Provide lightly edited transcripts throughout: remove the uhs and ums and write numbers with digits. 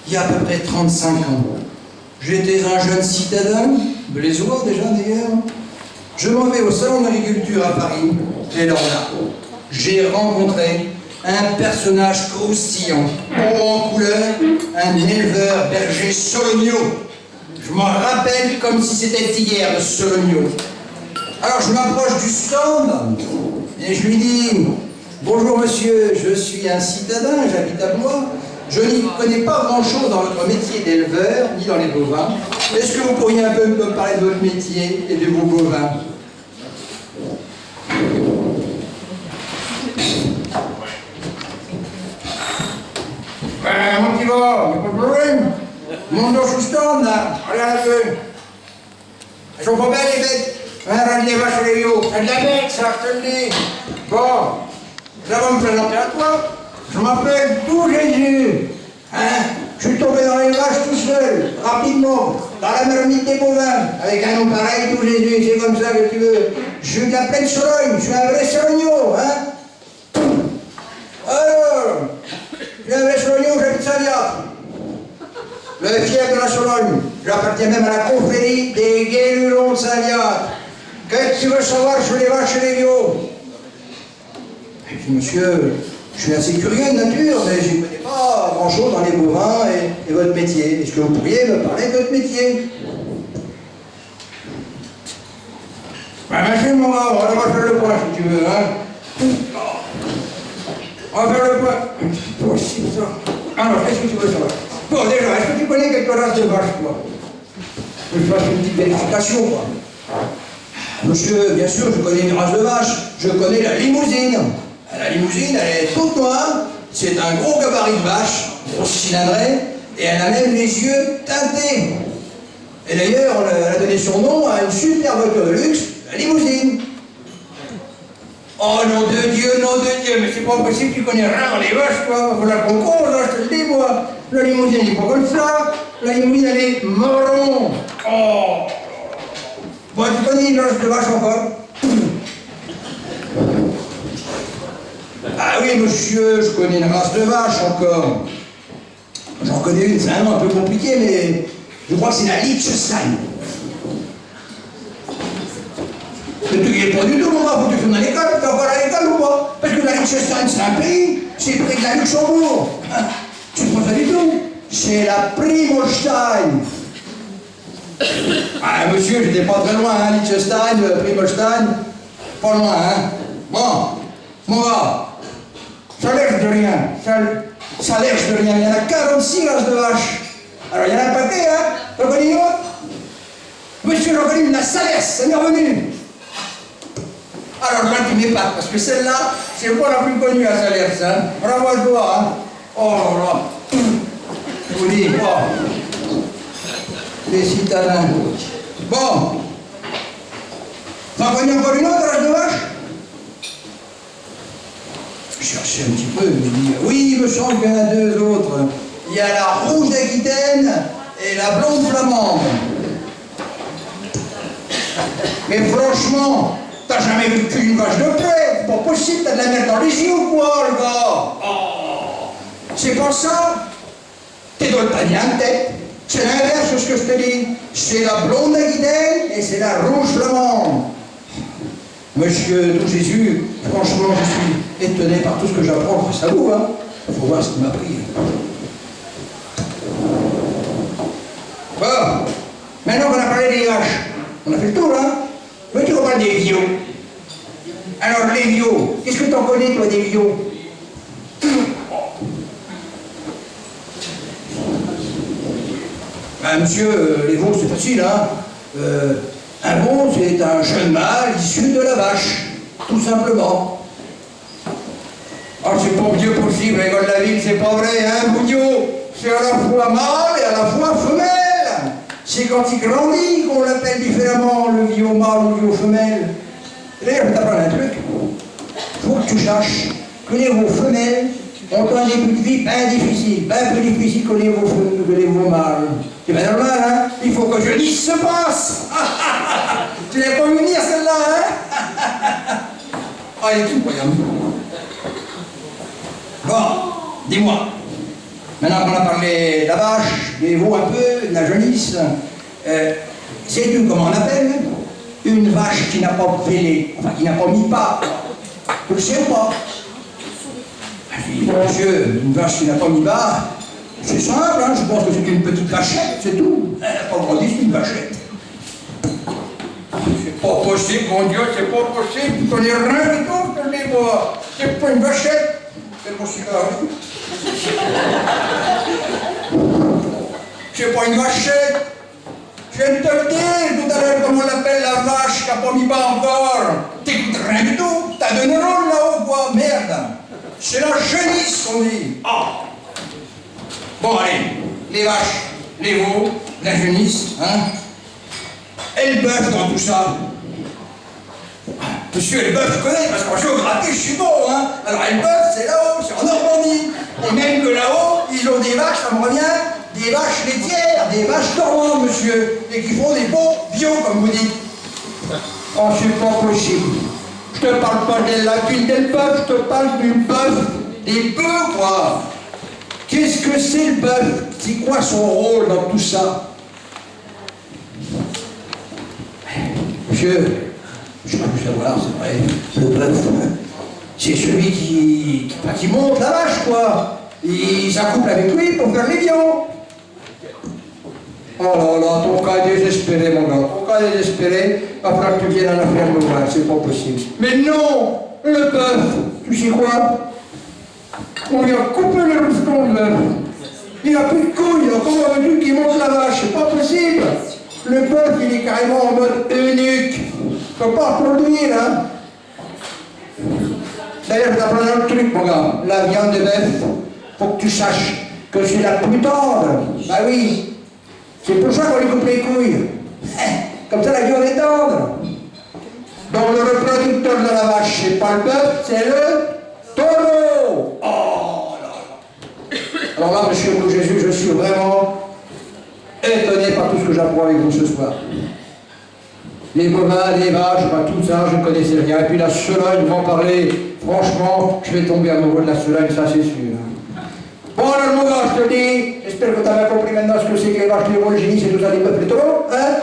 il y a à peu près 35 ans. J'étais un jeune citadin, blésois déjà d'ailleurs. Je m'en vais au salon d'agriculture à Paris, et là, j'ai rencontré un personnage croustillant, haut en couleur, un éleveur berger Sologno. Je m'en rappelle comme si c'était hier de Sologno. Alors je m'approche du stand et je lui dis « Bonjour monsieur, je suis un citadin, j'habite à Blois. Je n'y connais pas grand-chose dans votre métier d'éleveur, ni dans les bovins. Est-ce que vous pourriez un peu me parler de votre métier et de vos bovins ?» Mon petit gars, il n'y a pas de problème. Monte dans ce stand là, regarde un peu. Elles sont pas belles les bêtes. Regarde les vaches et les veaux. C'est de la bête ça, je te le dis. Bon, ça va me présenter à toi. Je m'appelle Tout Jésus. Hein? Je suis tombé dans les vaches tout seul, rapidement, dans la marmite des bovins, avec un nom pareil, Tout Jésus, c'est comme ça que tu veux. Je suis de la pleine Sologne, je suis un vrai Sologno, hein? Alors, je suis un vrai Sologno, j'habite Saint-Viat. Le fier de la Sologne, j'appartiens même à la confrérie des Guélulons de Saint-Viat. Qu'est-ce que tu veux savoir sur les vaches et les veaux? Je dis, monsieur, je suis assez curieux de nature, mais je ne connais pas grand-chose dans les bovins et votre métier. Est-ce que vous pourriez me parler de votre métier? Monsieur, mon gars, on va faire le point si tu veux, hein. On va faire le point. C'est possible ça. Alors, qu'est-ce que tu veux savoir? Bon, déjà, est-ce que tu connais quelques races de vaches, toi? Que je fasse une petite vérification, quoi. Monsieur, bien sûr, je connais une race de vache. Je connais la limousine. La limousine, elle est toute noire. C'est un gros gabarit de vache, grosse cylindrée, et elle a même les yeux teintés. Et d'ailleurs, elle a donné son nom à une super voiture de luxe, la limousine. Oh, nom de Dieu, mais c'est pas possible, tu connais rien dans les vaches, toi. Voilà qu'on cause, là, je te le dis, moi. La limousine, elle est pas comme ça. La limousine, elle est marron. Oh. Bon, tu connais une race de vache encore? Ah oui, monsieur, je connais une race de vache encore. J'en connais une, c'est un nom un peu compliqué, mais je crois que c'est la Liechtenstein. Mais tu n'y es pas du tout, mon gars, faut que tu fasses dans l'école, t'es encore à l'école ou pas? Parce que la Liechtenstein, c'est un pays, c'est près de la Luxembourg. Tu ne sais pas ça du tout? C'est la Primolstein. Ah, monsieur, j'étais pas très loin, hein, Liechtenstein, Primolstein, pas loin, hein. Bon, mon gars, ça lèche de rien, ça lèche de rien, il y en a 46 races de vaches. Alors, il y en a un paquet, hein. T'en connais une autre? Monsieur, j'en connais une, la Salers, ça m'est revenu. Alors, là, tu m'épates, parce que celle-là, c'est pas la plus connue à Salers, hein. Bravo à toi, hein. Oh là là. Je vous dis, bon. Les citadins. Bon. T'en connais encore une autre race de vache? Je cherchais un petit peu, je me dis, oui, il me semble qu'il y en a deux autres. Il y a la rouge d'Aquitaine et la blonde flamande. Mais franchement, t'as jamais vu qu'une vache de près? C'est pas possible, t'as de la merde dans les yeux ou quoi, le gars? Oh. C'est pas ça? T'es dans le panier en tête. C'est l'inverse de ce que je te dis. C'est la blonde d'Aquitaine et c'est la rouge flamande. Monsieur Tout Jésus, franchement, je suis étonné par tout ce que j'apprends grâce à vous, hein. Faut voir ce qu'il m'a pris. Bon, maintenant qu'on a parlé des vaches, on a fait le tour, hein. Mais tu reparles des vios. Alors, les vios, qu'est-ce que t'en connais, toi, des vios? Ben, monsieur, les veaux, c'est facile, hein. Un veau, c'est un jeune mâle issu de la vache, tout simplement. Ah, c'est pas vieux possible, l'école de la ville, c'est pas vrai, hein, Boudio? C'est à la fois mâle et à la fois femelle. C'est quand il grandit qu'on l'appelle différemment, le vieux mâle ou le vieux femelle. D'ailleurs, je vais t'apprendre un truc. Faut que tu saches que les veaux femelles ont un début de vie bien difficile, bien plus difficile que les veaux mâles. C'est bien normal, hein? Il faut que je dise ce passe. Tu l'as pas vu venir celle-là, hein? Ah, elle est incroyable. Bon, dis-moi. Maintenant qu'on a parlé de la vache, des veaux un peu, de la jaunisse, sais-tu comment on appelle une vache qui n'a pas vélé, enfin qui n'a pas mis pas? Tu le sais ou pas? Je dis, monsieur, une vache qui n'a pas mis bas, c'est simple, hein, je pense que c'est une petite vachette, c'est tout. Pas grandi, c'est une vachette. C'est pas possible, mon Dieu, c'est pas possible, tu connais rien du tout, je te dis, moi. C'est pas une vachette. C'est mon cigare. C'est pas une vachette. Je viens de te le dire tout à l'heure comment on l'appelle la vache qui n'a pas mis bas encore. T'écoutes rien du tout, t'as donné rôle là-haut, quoi, merde. C'est la jeunisse qu'on dit. Ah. Bon, allez, les vaches, les veaux, la jeunisse, hein. Et le bœuf dans tout ça. Monsieur, le bœuf, je connais, parce qu'en géographie, je suis bon, hein. Alors, le bœuf, c'est là-haut, c'est en Normandie. Et même que là-haut, ils ont des vaches, ça me revient, des vaches laitières, des vaches normandes, monsieur, et qui font des bons bio, comme vous dites. Oh, c'est pas possible. Je te parle pas de la ville del bœuf, je te parle du bœuf, des bœufs, quoi. Qu'est-ce que c'est le bœuf? C'est quoi son rôle dans tout ça? Monsieur, je peux plus savoir, c'est vrai, le bœuf, c'est celui qui monte la vache, quoi. Il s'accouple avec lui pour faire les lions. Oh là là, ton cas est désespéré, mon gars. Ton cas est désespéré, il va falloir que tu viennes à la ferme voir, c'est pas possible. Mais non, le bœuf, tu sais quoi? On lui a coupé le rouston de bœuf. Il n'a plus de couilles, comment veux-tu qu'il monte la vache? C'est pas possible. Le bœuf, il est carrément en mode eunuque. Il ne faut pas produire, hein. D'ailleurs, je t'apprends un autre truc, mon gars. La viande de bœuf, faut que tu saches que c'est la plus tendre. Bah oui. C'est pour ça qu'on lui coupe les couilles. Comme ça, la viande est tendre. Donc, le reproducteur de la vache, c'est pas le bœuf, c'est le taureau. Oh là là. Alors là, monsieur Jésus, je suis vraiment étonné par tout ce que j'apprends avec vous ce soir. Les bovins, les vaches, tout ça, je ne connaissais rien. Et puis la Sologne, m'en parler, franchement, je vais tomber amoureux de la Sologne, ça c'est sûr. Bon alors mon gars, je te dis, j'espère que tu as compris maintenant ce que c'est que les vaches, les veaux, le génie, c'est tout ça, les peuples, les taureaux, hein.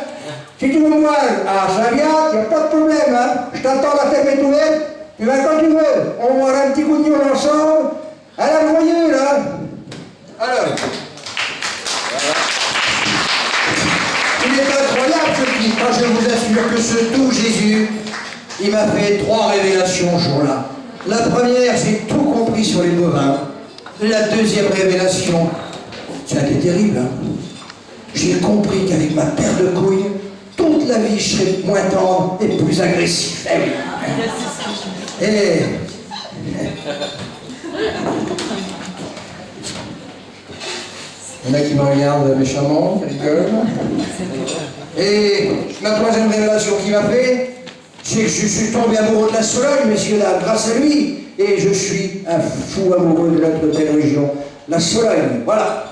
Si tu veux me voir à Saint-Viat, il n'y a pas de problème, hein. Je t'attends, la ferme est ouverte, tu vas quand tu veux. On va boire un petit coup de gnôle ensemble, à la noyeuse, hein. Alors. Il est incroyable ce type, je vous assure que ce doux Jésus, il m'a fait 3 révélations ce jour-là. La première, j'ai tout compris sur les bovins. La deuxième révélation, ça a été terrible, hein. J'ai compris qu'avec ma paire de couilles, toute la vie je serais moins tendre et plus agressif. Eh oui. Et... Il y en a qui me regardent méchamment, qui rigolent. Et la troisième révélation qu'il m'a fait, c'est que je suis tombé amoureux de la Sologne, messieurs, là, grâce à lui. Et je suis un fou amoureux de notre belle région, la Sologne. Voilà.